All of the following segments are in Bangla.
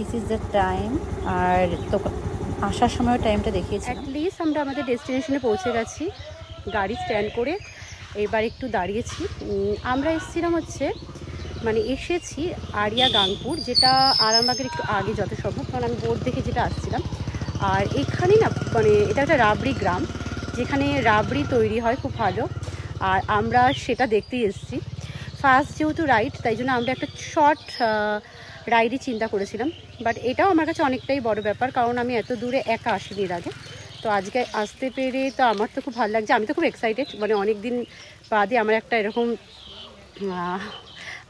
This is the time. আর তো আসার সময় টাইমটা দেখিয়েছি। অ্যাটলিস্ট আমরা আমাদের ডেস্টিনেশনে পৌঁছে গেছি গাড়ি স্ট্যান্ড করে। এবার একটু দাঁড়িয়েছি। আমরা এসেছিলাম হচ্ছে মানে এসেছি আরিয়া গাংপুর, যেটা আরামবাগের একটু আগে যত সম্ভব, কারণ আমি বোর্ড দেখে যেটা আসছিলাম। আর এখানে না মানে এটা একটা রাবড়ি গ্রাম, যেখানে রাবড়ি তৈরি হয় খুব ভালো। আর আমরা সেটা দেখতেই এসেছি। ফার্স্ট যেহেতু রাইড, তাই জন্য আমরা একটা শর্ট রাইডই চিন্তা করেছিলাম। বাট এটাও আমার কাছে অনেকটাই বড় ব্যাপার, কারণ আমি এত দূরে একা আসিনি এর আগে। তো আজকে আসতে পেরে তো আমার তো খুব ভালো লাগছে। আমি তো খুব এক্সাইটেড, মানে অনেক দিন বাদে আমার একটা এরকম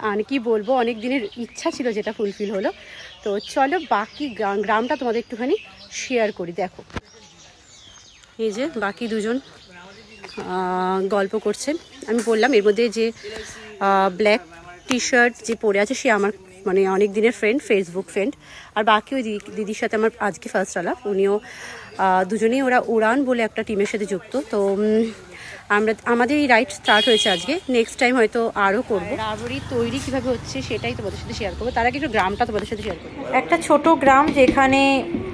মানে কী বলবো, অনেক দিনের ইচ্ছা ছিল যেটা ফুলফিল হলো। তো চলো বাকি গ্রামটা তোমাদের একটুখানি শেয়ার করি। দেখো এই যে বাকি দুজন গল্প করছেন। আমি বললাম এর মধ্যে যে ব্ল্যাক টি শার্ট যে পরে আছে সে আমার মানে অনেক দিনের ফ্রেন্ড, ফেসবুক ফ্রেন্ড। আর বাকি ওই দিদির সাথে আমার আজকে ফার্স্ট আলাপ। উনিও দুজনেই ওরা উড়ান বলে একটা টিমের সাথে যুক্ত। তো আমাদের এই রাইড স্টার্ট হয়েছে আজকে। নেক্সট টাইম হয়তো আরও করবো। রাবড়ি তৈরি কীভাবে হচ্ছে সেটাই তোমাদের সাথে শেয়ার করবো। তার আগে একটু গ্রামটা তোমাদের সাথে শেয়ার করবো। একটা ছোট গ্রাম যেখানে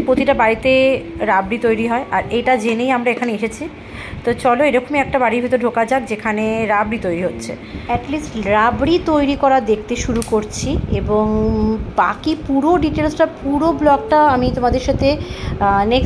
প্রতিটা বাড়িতে রাবড়ি তৈরি হয়, আর এটা জেনেই আমরা এখানে এসেছি। তো চলো এরকমই একটা বাড়ির ভিতর ঢোকা যাক যেখানে রাবড়ি তৈরি হচ্ছে। অ্যাটলিস্ট রাবড়ি তৈরি করা দেখতে শুরু করছি, এবং বাকি পুরো ডিটেলসটা পুরো ব্লগটা আমি তোমাদের সাথে নেক্সট